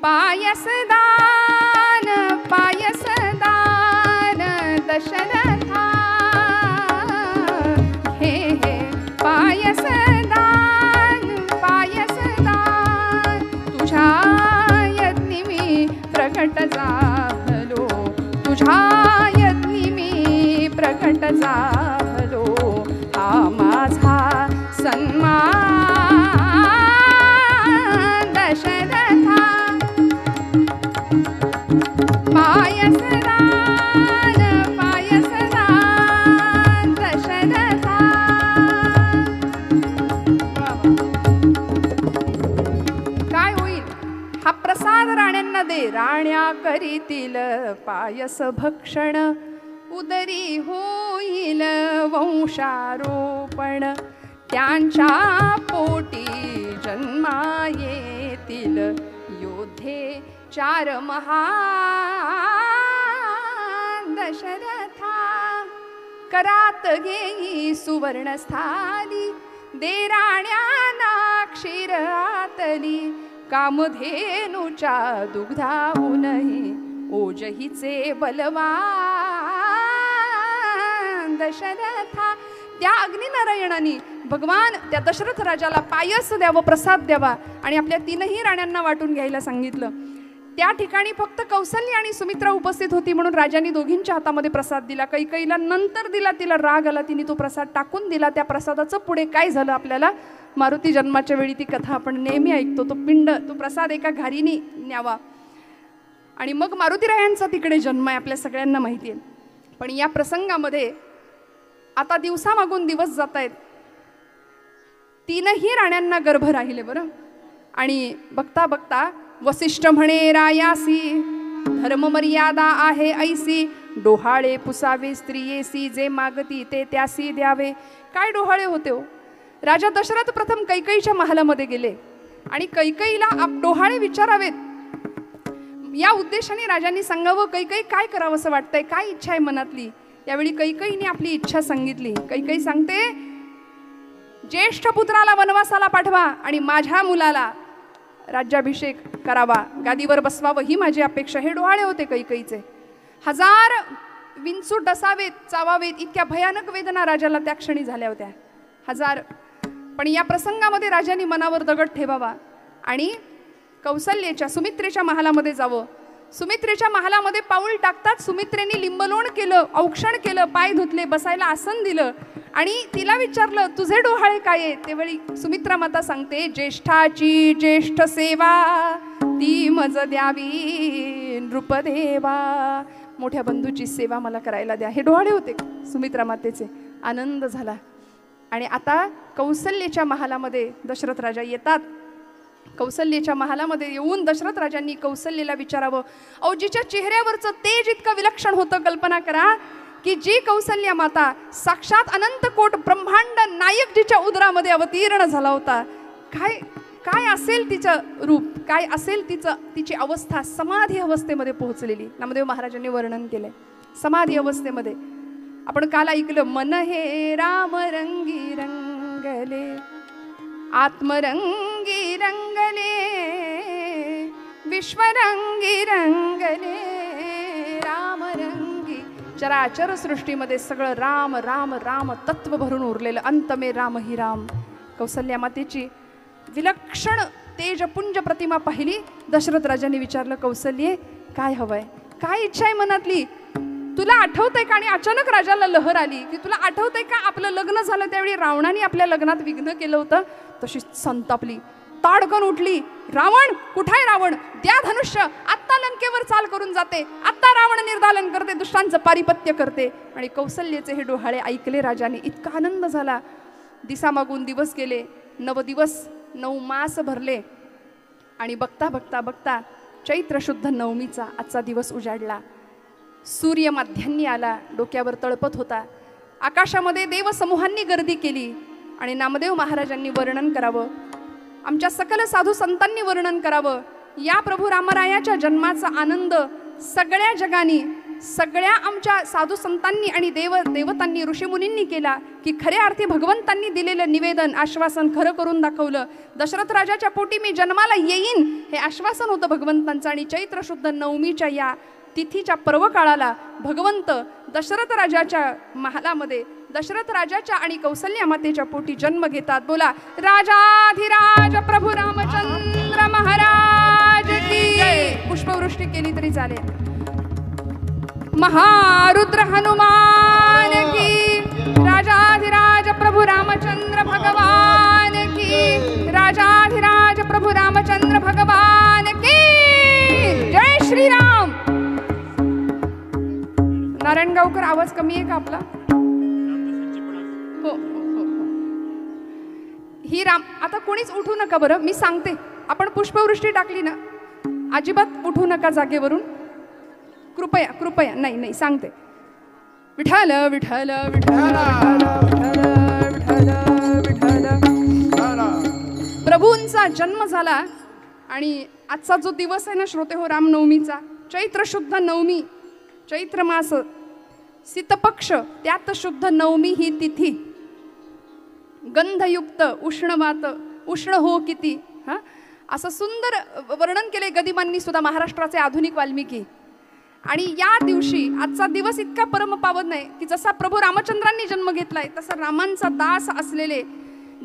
पायसदान पायसदान दशरथा घे हे पायसदान पायसदान तुझ्या यज्ञी मी प्रकट झालो तुझ्या यज्ञी मी प्रकट झालो हा माझा सन्मान दशरथा पायसदान पायसदान दशरथा. काय होईल? हा प्रसाद राण्यांना दे. राण्या करीतील पायस भक्षण उदरी होईल वंशारोपण त्यांच्या पोटी जन्मा येतील योद्धे 4 महान दशरथा. करात घेई सुवर्ण स्थाली दे राण्यांना क्षीर आतली कामधेनूच्या दुग्धाहूनही ओजहीचे बलवान दशरथा. त्या अग्निनारायणाने भगवान त्या दशरथ राजाला पायस द्यावं प्रसाद द्यावा आणि आपल्या 3ही राण्यांना वाटून घ्यायला सांगितलं. त्या ठिकाणी फक्त कौसल्य आणि सुमित्रा उपस्थित होती म्हणून राजाने दोघींच्या हातामध्ये प्रसाद दिला. कैकेयीला नंतर दिला. तिला राग आला. तिने तो प्रसाद टाकून दिला. त्या प्रसादाचं पुढे काय झालं आपल्याला मारुती जन्माच्या वेळी ती कथा आपण नेहमी ऐकतो. तो प्रसाद एका घारीने न्यावा आणि मग मारुतीरायांचा तिकडे जन्म आहे आपल्या सगळ्यांना माहिती आहे. पण या प्रसंगामध्ये आता दिवसामागून दिवस जात आहेत. 3ही राण्यांना गर्भ राहिले बरं. आणि बघता बघता वसिष्ठ म्हणे रायासी धर्म मर्यादा आहे ऐसी डोहाळे पुसावे स्त्रियेसी जे मागती ते त्यासी द्यावे. काय डोहाळे होते हो? राजा दशरथ प्रथम कैकेयीच्या महालामध्ये गेले आणि कैकेयीला डोहाळे विचारावेत या उद्देशाने राजांनी सांगावं कैकेयी काय करावं असं वाटतंय, काय इच्छा आहे मनातली. यावेळी कैकेयीने आपली इच्छा सांगितली. कैकेयी सांगते ज्येष्ठ पुत्राला वनवासाला पाठवा आणि माझ्या मुलाला राज्याभिषेक करावा गादीवर बसवावं ही माझी अपेक्षा. हे डोहाळे होते कैकेयीचे. 1000 विंचू डसावेत चावावेत इतक्या भयानक वेदना राजाला त्या क्षणी झाल्या होत्या. 1000. पण या प्रसंगामध्ये राजांनी मनावर दगड ठेवावा आणि कौसल्येच्या सुमित्रेच्या महालामध्ये जावं. सुमित्रेच्या महालामध्ये पाऊल टाकतात सुमित्रेने लिंबलोण केलं, औक्षण केलं, पाय धुतले, बसायला आसन दिलं आणि तिला विचारलं तुझे डोहाळे काय आहे. त्यावेळी सुमित्रा माता सांगते ज्येष्ठाची ज्येष्ठ सेवा ती मज द्यावी नृपदेवा. मोठ्या बंधूची सेवा मला करायला द्या. हे डोहाळे होते सुमित्रा मातेचे. आनंद झाला. आणि आता कौसल्येच्या महालामध्ये दशरथ राजा येतात. कौसल्येच्या महालामध्ये येऊन दशरथ राजांनी कौसल्येला विचारावं अहो जिच्या चेहऱ्यावरचं तेज इतकं विलक्षण होतं. कल्पना करा की जी कौसल्य माता साक्षात अनंत कोट ब्रह्मांड नायक जिच्या उदरामध्ये अवतीर्ण झाला होता. काय असेल तिचं रूप, काय असेल तिची अवस्था. समाधी अवस्थेमध्ये पोहोचलेली नामदेव महाराजांनी वर्णन केलंय. समाधी अवस्थेमध्ये आपण काल ऐकलं मन हे राम रंगी रंगले आत्मरंगी रंगले विश्वरंगी रंगले रामरंगी. चराचर सृष्टीमध्ये सगळं राम राम राम तत्व भरून उरलेलं. अंत में राम ही राम. कौसल्या मातेची विलक्षण तेजपुंज प्रतिमा पाहिली. दशरथ राजांनी विचारलं कौसल्ये काय हवंय, काय इच्छा आहे मनातली. तुला आठवतंय का? आणि अचानक राजाला लहर आली की तुला आठवतंय का आपलं लग्न झालं त्यावेळी रावणाने आपल्या लग्नात विघ्न केलं होतं? तशी संतापली, ताडकन उठली. रावण कुठाय? रावण द्या धनुष्य, आत्ता लंकेवर चाल करून जाते, आत्ता रावण निर्दालन करते, दुष्टांचं पारिपत्य करते. आणि कौसल्येचे हे डोहाळे ऐकले राजाने. इतका आनंद झाला. दिसामागून दिवस गेले, 9 दिवस 9 मास भरले. आणि बघता बघता बघता चैत्र शुद्ध नवमीचा आजचा दिवस उजाडला. सूर्य माध्यान्नी आला, डोक्यावर तळपत होता. आकाशामध्ये देवसमूहांनी गर्दी केली. आणि नामदेव महाराजांनी वर्णन करावं, आमच्या सकल साधू संतांनी वर्णन करावं या प्रभू रामरायाच्या जन्माचा आनंद सगळ्या जगानी, सगळ्या आमच्या साधू संतांनी आणि देवतांनी ऋषीमुनींनी केला. की खऱ्या अर्थी भगवंतांनी दिलेलं निवेदन आश्वासन खरं करून दाखवलं. दशरथ राजाच्या पोटी मी जन्माला येईन हे आश्वासन होतं भगवंतांचं. आणि चैत्र शुद्ध नवमीच्या या तिथीच्या पर्व काळाला भगवंत दशरथ राजाच्या महालामध्ये, दशरथ राजाच्या आणि कौसल्या मातेच्या पोटी जन्म घेतात. बोला राजाधिराज प्रभू रामचंद्र महाराज की. पुष्पवृष्टी केली तरी चालेल. महारुद्र हनुमान की. राजाधिराज प्रभू रामचंद्र भगवान की. राजाधिराज प्रभू रामचंद्र भगवान की. जय श्रीराम. नारायणगावकर आवाज कमी आहे का आपला? हो, ही राम. आता कोणीच उठू नका बरं, मी सांगते. आपण पुष्पवृष्टी टाकली ना, अजिबात उठू नका जागेवरून, कृपया कृपया. नाही नाही सांगते. विठ्ठल विठ्ठल विठ्ठल विठ्ठल विठ्ठल विठ्ठल. प्रभूंचा जन्म झाला. आणि आजचा जो दिवस आहे ना श्रोते हो, रामनवमीचा, चैत्र शुद्ध नवमी, चैत्र मास शीतपक्ष, त्यात शुद्ध नवमी ही तिथी. गंधयुक्त उष्णवात, उष्ण हो किती. हा, असं सुंदर वर्णन केले गदिमांनी सुद्धा, महाराष्ट्राचे आधुनिक वाल्मिकी. आणि या दिवशी आजचा दिवस इतका परमपावन आहे की जसा प्रभू रामचंद्रांनी जन्म घेतलाय तसा रामांचा दास असलेले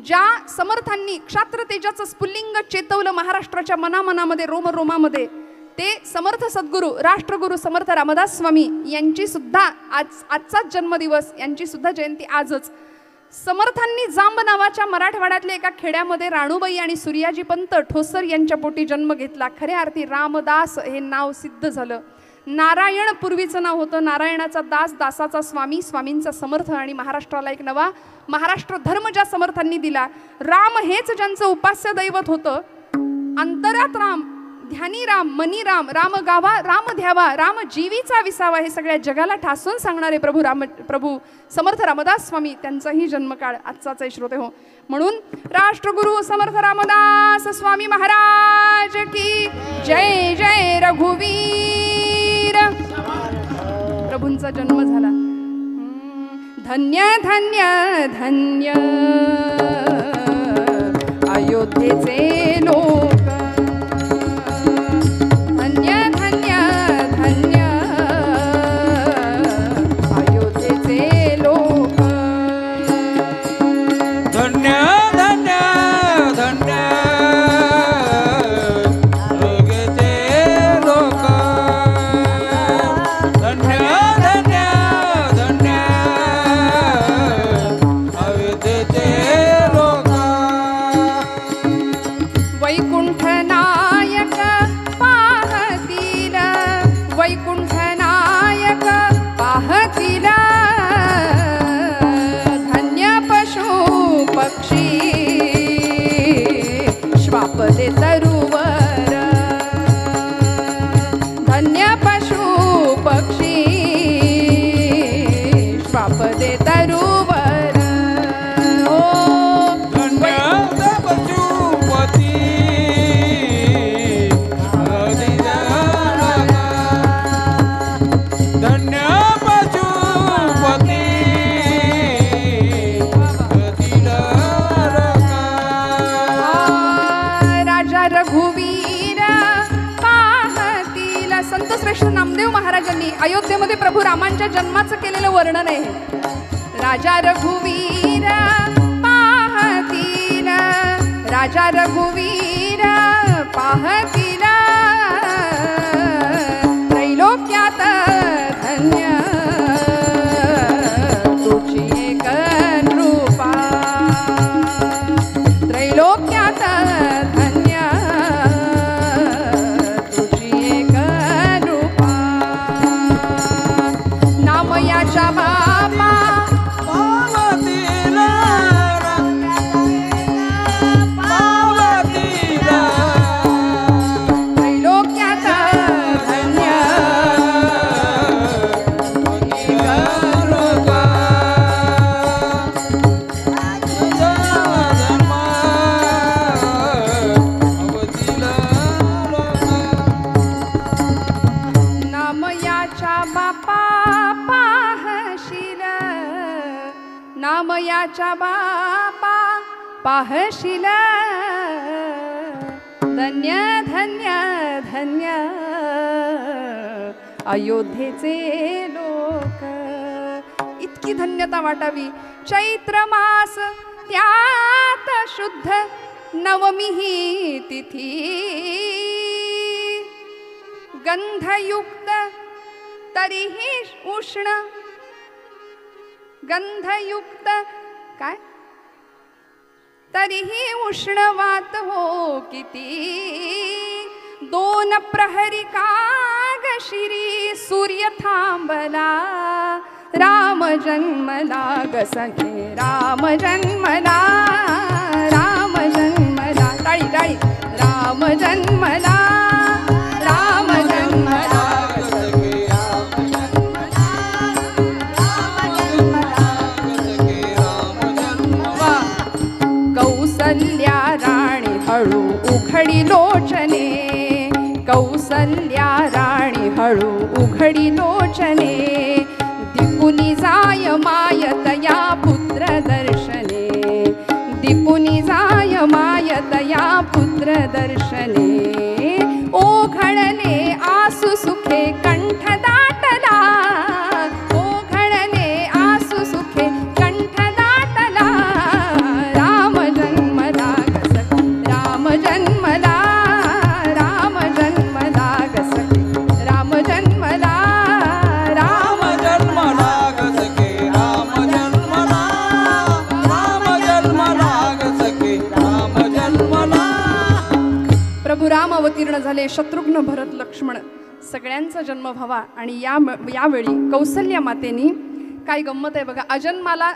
ज्या समर्थांनी क्षात्र तेजाचं स्फुल्लिंग चेतवलं महाराष्ट्राच्या मनामनामध्ये, रोमरोमामध्ये, ते समर्थ सद्गुरू राष्ट्रगुरू समर्थ रामदास स्वामी यांची सुद्धा आजचाच जन्मदिवस, यांची सुद्धा जयंती आजच. समर्थांनी जांब नावाच्या मराठवाड्यातल्या एका खेड्यामध्ये राणूबाई आणि सूर्याजी पंत ठोसर यांच्या पोटी जन्म घेतला. खऱ्या अर्थी रामदास हे नाव सिद्ध झालं. नारायण पूर्वीचं नाव होतं. नारायणाचा दास, दासाचा स्वामी, स्वामींचा समर्थ. आणि महाराष्ट्राला एक नवा महाराष्ट्र धर्म ज्या समर्थांनी दिला. राम हेच ज्यांचं उपास्य दैवत होतं. अंतरात राम, ध्यानी राम, मनी राम, राम गावा, राम ध्यावा, राम जीवीचा विसावा, हे सगळ्या जगाला ठासून सांगणारे प्रभू समर्थ रामदास स्वामी, त्यांचाही जन्मकाळ आजचाच आहे श्रोते हो. म्हणून राष्ट्रगुरु समर्थ रामदास स्वामी महाराज की जय. जय रघुवीर. प्रभूंचा जन्म झाला. धन्य धन्य धन्य अयोध्येचे लोक. धन्य धन्य धन्य अयोध्येचे लोक. धन्य धन्य धन्य अयोध्येचे लोक. धन्य धन्य धन्य अयोध्येचे लोक. वैकुंठ नायक पाहतील, वैकुंठ नायक पाहतील. धन्य पशु पक्षी श्वापदे तरुवर. धन्य पशु पक्षी श्वापदे तरुवर. धन्य पशुपती धन्य पशुपती राजा रघुवीर पाहतील. संत श्रेष्ठ नामदेव महाराजांनी अयोध्येमध्ये प्रभू रामांच्या जन्माचं केलेलं वर्णन आहे. राजा रघुवीर पाहतील, राजा रघुवीर पाहतील. त्रैलोक्यात धन्य रामयाच्या बापा पाहशील धन्य धन्य धन्य अयोध्येचे लोक. इतकी धन्यता वाटावी. चैत्र मास त्यात शुद्ध नवमी ही तिथी गंधयुक्त तरीही उष्ण गंधयुक्त काय तरीही उष्ण वात हो किती. दोन प्रहरी काग शिरी सूर्य थांबला राम जन्मला ग सखे राम जन्मला राम जन्मला. टाळी टाळी. राम जन्मला राम जन्मला कौसल्या राणी हळू उघडी लोचने कौसल्या राणी हळू उघडी लोचने दिपुनी जाय मायतया पुत्र दर्शने दिपुनी जाय मायतया पुत्र दर्शने ओघळले आसु सुखे कंठ दाटला ओघळले आसु सुखे कंठ दाटला राम जन्मला ग सखे राम जन्मला राम जन्मला ग सखे राम जन्मला राम जन्मला ग सखे राम जन्मला राम जन्मला ग सखे राम जन्मला. प्रभू राम अवतीर्ण झाले. शत्रुघ्न भरत लक्ष्मण सगळ्यांचा जन्म व्हावा. आणि यावेळी कौसल्या मातेनी काय गंमत आहे बघा. अजन्माला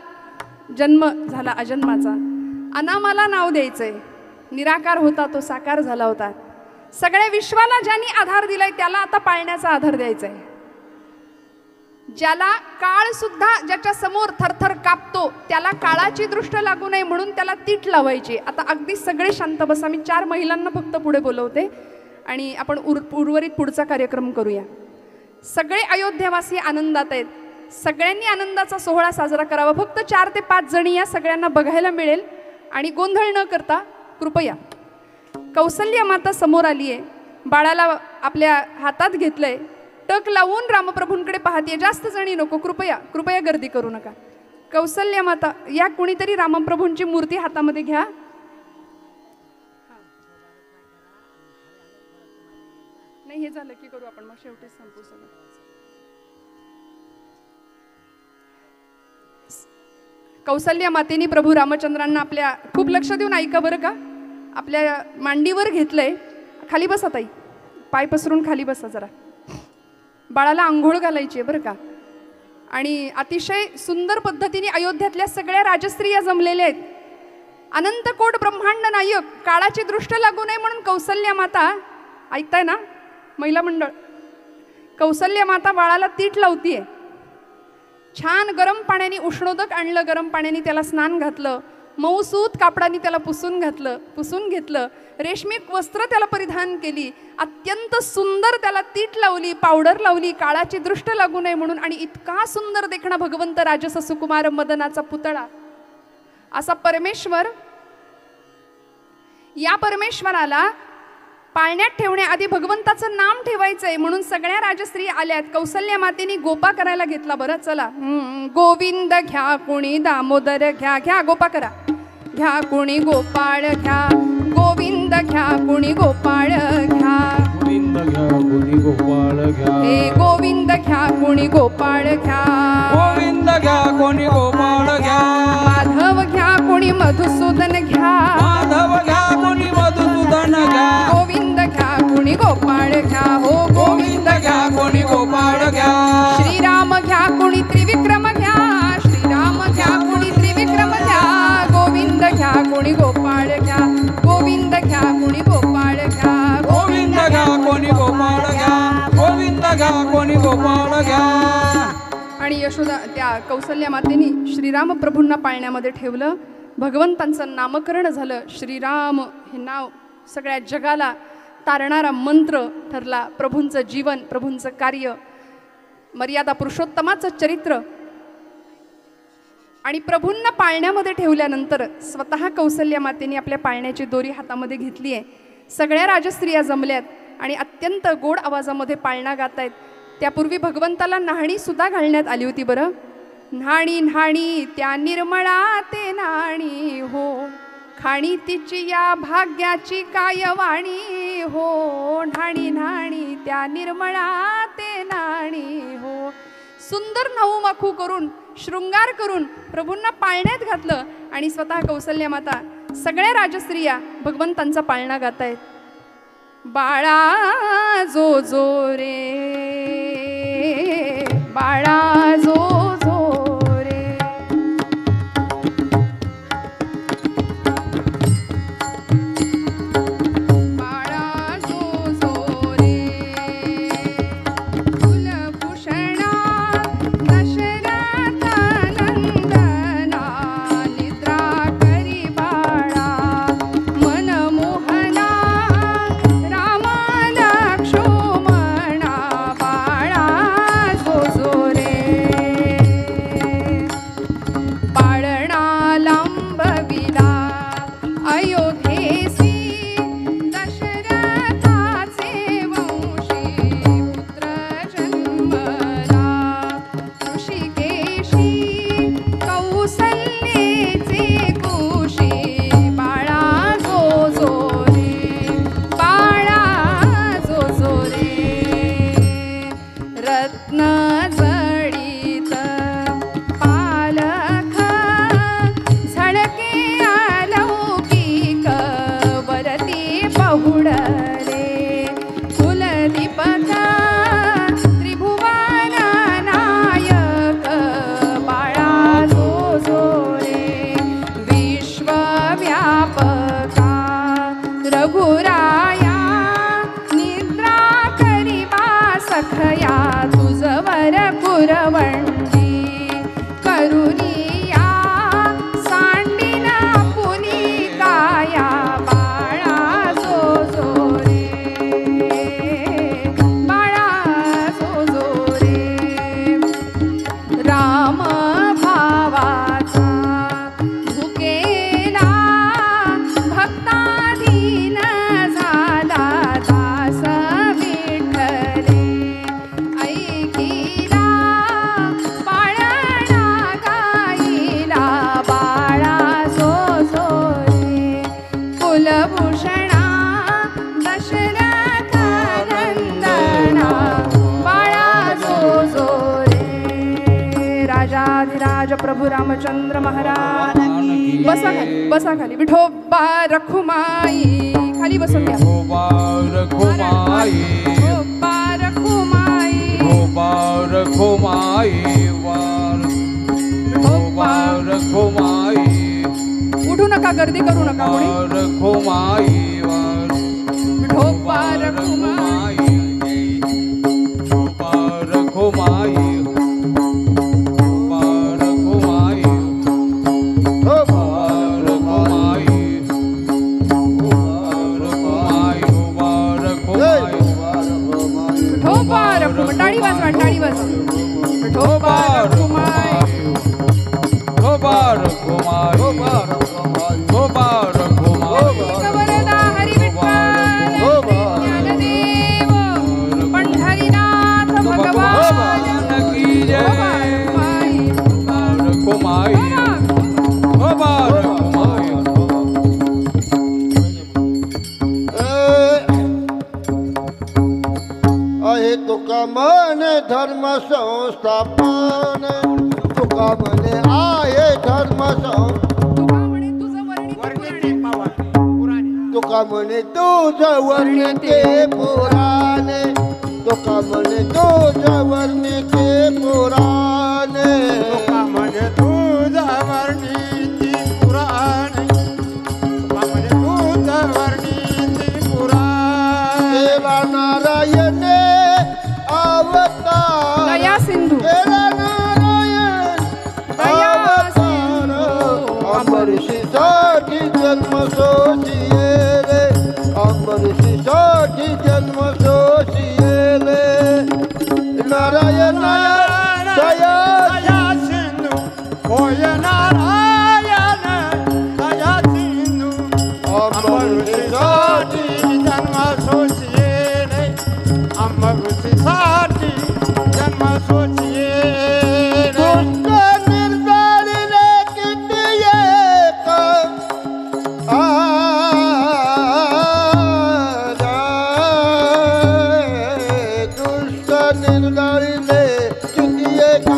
जन्म झाला अजन्माचा. अनामाला नाव द्यायचंय. निराकार होता तो साकार झाला होता. सगळ्या विश्वाला ज्यांनी आधार दिलाय त्याला आता पाळण्याचा आधार द्यायचा आहे. ज्याला काळ सुद्धा ज्याच्या समोर थरथर कापतो त्याला काळाची दृष्ट लागू नये म्हणून त्याला तीट लावायची. आता अगदी सगळे शांत बसा. मी 4 महिलांना फक्त पुढे बोलवते आणि आपण उर्वरित पुढचा कार्यक्रम करूया. सगळे अयोध्यावासी आनंदात आहेत. सगळ्यांनी आनंदाचा सोहळा साजरा करावा. फक्त 4 ते 5 जणी या सगळ्यांना बघायला मिळेल आणि गोंधळ न करता कृपया. कौसल्या माता समोर आली आहे. बाळाला आपल्या हातात घेतलंय. टक लावून रामप्रभूंकडे पाहतीये. जास्त जणी नको. कृपया कृपया गर्दी करू नका. कौसल्या माता या कुणीतरी रामप्रभूंची मूर्ती हातामध्ये घ्या. नाही हे झालं की करू आपण मग शेवटी संपू सगळं. कौसल्या मातेनी प्रभू रामचंद्रांना आपल्या खूप लक्ष देऊन ऐका बरं का. आपल्या मांडीवर घेतलंय. खाली बसा ताई. पाय पसरून खाली बसा जरा. बाळाला आंघोळ घालायची आहे बरं का. आणि अतिशय सुंदर पद्धतीने अयोध्यातल्या सगळ्या राजस्त्रिया जमलेल्या आहेत. अनंतकोट ब्रह्मांड नायक काळाची दृष्ट लागू नये म्हणून कौसल्या माता ऐकताय ना महिला मंडळ. कौसल्या माता बाळाला तीट लावतीये. छान गरम पाण्याने उष्णोदक आणलं. गरम पाण्याने त्याला स्नान घातलं. मऊसूत कापडाने त्याला पुसून घेतलं. रेशमी वस्त्र त्याला परिधान केली. अत्यंत सुंदर त्याला तीट लावली. पावडर लावली काळाची दृष्ट लागू नये म्हणून. आणि इतका सुंदर देखणा भगवंत राजस सुकुमार मदनाचा पुतळा असा परमेश्वर. या परमेश्वराला पाळण्यात ठेवण्याआधी भगवंताचं नाम ठेवायचंय म्हणून सगळ्या राजस्त्री आल्यात. कौसल्या मातेनी गोपा करायला घेतला. बरं चला. गोविंद घ्या कुणी दामोदर घ्या. घ्या गोपा करा. घ्या कुणी गोपाळ घ्या. गोविंद घ्या कुणी गोपाळ घ्या. गोविंद घ्या कुणी गोपाळ घ्या. हे गोविंद घ्या कुणी गोपाळ घ्या. गोविंद घ्या कोणी गोपाळ घ्या. माधव घ्या कुणी मधुसूदन घ्या. माधव घ्या कोणी मधुसूदन घ्या. गोविंद घ्या कुणी गोपाळ घ्या. हो गोविंद घ्या कोणी गोपाळ घ्या. श्रीराम घ्या कुणी त्रिविक्रम घ्या. श्रीराम घ्या कुणी त्रिविक्रम घ्या. गोविंद घ्या कुणी गोपाळ घ्या. गोविंद घ्या कुणी गोपाळ घ्या. गोविंद घ्या कोणी गोपाळ घ्या. गोविंद घ्या कोणी गोपाळ घ्या. आणि यशोदा त्या कौसल्या मातेनी श्रीराम प्रभूंना पाळण्यामध्ये ठेवलं. भगवंतांचं नामकरण झालं. श्रीराम हे नाव सगळ्या जगाला तारणारा मंत्र ठरला. प्रभूंचं जीवन प्रभूंचं कार्य मर्यादा पुरुषोत्तमाचं चरित्र आणि प्रभूंना पाळण्यामध्ये ठेवल्यानंतर स्वतः कौसल्या मातेने आपल्या पाळण्याची दोरी हातामध्ये घेतली आहे. सगळ्या राजस्त्रिया जमल्यात आणि अत्यंत गोड आवाजामध्ये पाळणा गात आहेत. त्यापूर्वी भगवंताला न्हाणी सुद्धा घालण्यात आली होती. बरं, न्हाणी न्हाणी त्या निर्मळा ते नाणी हो, खाणी तिची या भाग्याची काय वाणी हो, न्हाणी न्हाणी त्या निर्मळा ते नाणी हो. सुंदर नऊ माखू करून शृंगार करून प्रभूंना पाळण्यात घातलं आणि स्वतः कौसल्या माता सगळ्या राजस्त्रिया भगवंतांचा पाळणा गातायत. बाळा जो जो रे, बाळा जो जो रे, बाळा जो जो रे, कुलभूषणा दशरथा नंदना, निद्रा करी बाळा मनमोहना, रामा लक्ष्मणा, बाळा जो जो रे, पाळणा लांबविला अयोध्येसी, दशरथाचे वंशी पुत्र जन्मला, ऋषिकेशी कौसल्येचे कुशी, बाळा जो जो रे, बाळा जो जो रे, रत्न जडित पालख, झळके अलौकिक वरती पहुडले, कुलदीपक त्रिभुवन नायक, बाळा जो जो रे, विश्वव्यापका रघुराया, निद्रा करिबा सखया, तुझवर कुरवंडी करुनिया, सांडिन पुनी काया, बाळा जो जो रे, बाळा जो जो रे, राम भावाचा भुकेला भक्ताधीन झाला, दास विठ्ठले ऐकिला, पाळणा गाईला, बाळा जो जो रे, कुलभूषणा दशरथ नंदना, बाळा जो जो रे. राजाधिराज प्रभू रामचंद्र महाराज बसा खाली, बसा खाली. विठोबा रखुमाई खाली बसून घ्या. विठोबा रखुमाई, विठोबा रखुमाई, विठोबा रखुमाई वार, विठोबा रखुमाई, उठू नका, गर्दी करू नका कोणी. रखुमाई वार, विठोबा रखुमाई, विठोबा रखुमाई, विठोबा रखुमाई, हो रखुमाई, रखुमाई, रखुमाई, विठोबा रखुमाई. टाळी वाजवा, टाळी वाजवा. विठोबा रखुमाई, विठोबा रखुमाई, विठोबा रखुमाई, वरदा हरी विठ्ठल ज्ञानदेव पंढरीनाथ भगवान की जय. विठोबा रखुमाई, रखुमाई, विठोबा रखुमाई, आहे तुका म्हणे धर्म संस्थापन, तुका म्हणे आहे धर्म तुका म्हणे तुझं वर्णित तुका म्हणे तुझ वर्णिते पुराणे, तुका म्हणे तुझ वर्णिते पुराणे, तुका म्हणजे तुझ वर्णिती पुराणे, तुका म्हणजे तुझ वर्णिती पुराणे. केला नारायणे अवतार, दया सिंधू, केला नारायण दया अवतार, अमरशीसाठी जन्म सोशिये रे, अमरशीसाठी जन्म सोशिये रे, नारायणा अंबरुषीसाठी जन्म सोचिये दुष्ट निर्दारिले किती एक दुष्ट निर्दारिले किती एक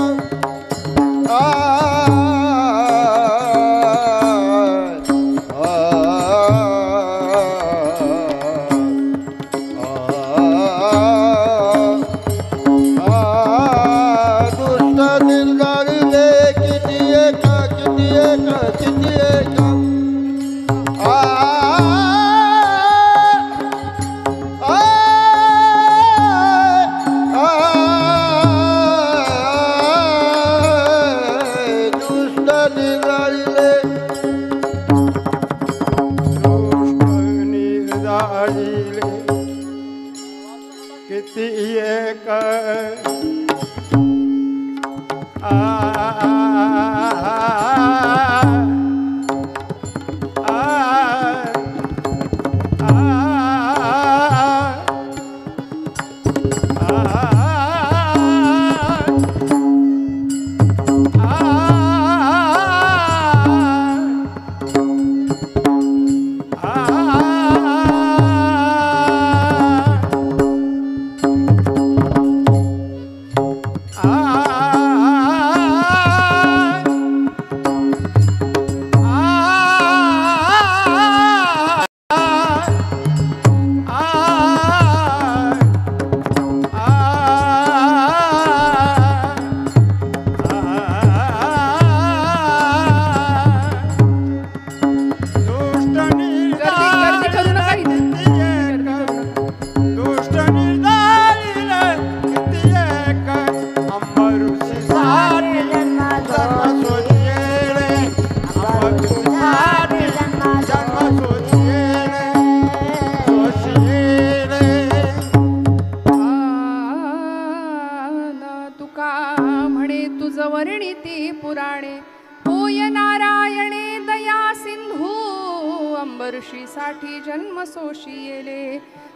दुष्ट निर्दारिले किती एक किती एक किती एक दुष्ट निर्दारिले निर्दारिले किती एक गर्दी करू नका इथे. दुष्ट निर्दारिले किती एक अंबरुषीसाठी जन्म सोचिये अंबरुषीसाठी जन्म सोचिये तुका म्हणे तुझ वर्णिती पुराणे होय नारायणे दया सिंधू अंबऋषीसाठी जन्म सोशी येले.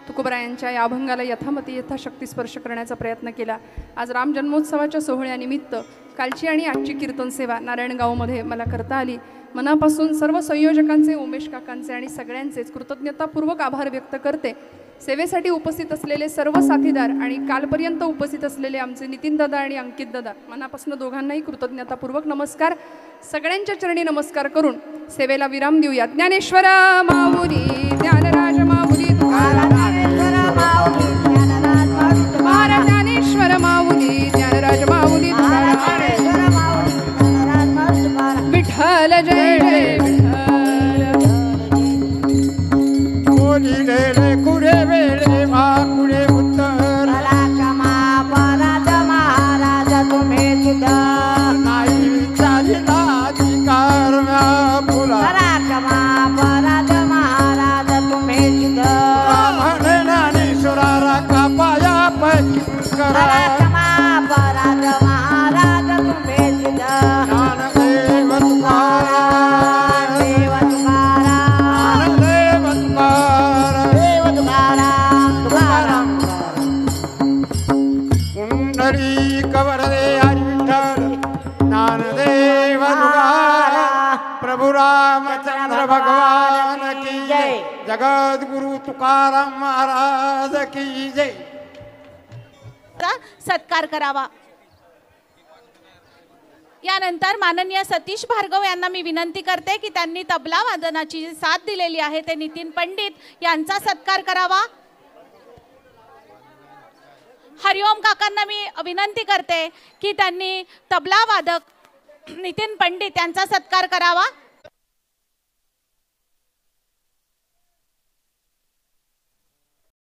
तुकोबरायांच्या या अभंगाला यथामती यथाशक्ती स्पर्श करण्याचा प्रयत्न केला. आज राम जन्मोत्सवाच्या सोहळ्यानिमित्त कालची आणि आजची कीर्तन सेवा नारायणगावमध्ये मला करता आली. मनापासून सर्व संयोजकांचे, उमेश काकांचे आणि सगळ्यांचेच कृतज्ञतापूर्वक आभार व्यक्त करते. सेवेसाठी उपस्थित असलेले सर्व साथीदार आणि कालपर्यंत उपस्थित असलेले आमचे नितीन दादा आणि अंकित दादा, मनापासून दोघांनाही कृतज्ञतापूर्वक नमस्कार. सगळ्यांच्या चरणी नमस्कार करून सेवेला विराम देऊया. ज्ञानेश्वर माऊली, ज्ञानराज माऊली तुकाराम, ज्ञानेश्वर माऊली, ज्ञानराज माऊली तुकाराम, विठ्ठल जय जय विठ्ठल. बोलिलेले कुडे वेळे मा कुडे उत्तर नाही विचारिला अधिकार फुला म्हणे ज्ञानेश्वरा का पाया करा ज्ञानदेव तुकाराम कुंडली कवरदे हरी विठ्ठल ज्ञानदेव तुकाराम प्रभु रामचंद्र भगवान की जय. जगद्गुरु तुकाराम महाराज की जय. सत्कार करावा. यानंतर माननीय सतीश भार्गव यांना मी विनंती करते की त्यांनी तबला वादनाची साथ दिलेली आहे ते नितीन पंडित यांचा सत्कार करावा. हरिओम काकांना मी विनंती करते की त्यांनी तबला वादक नितीन पंडित यांचा सत्कार करावा.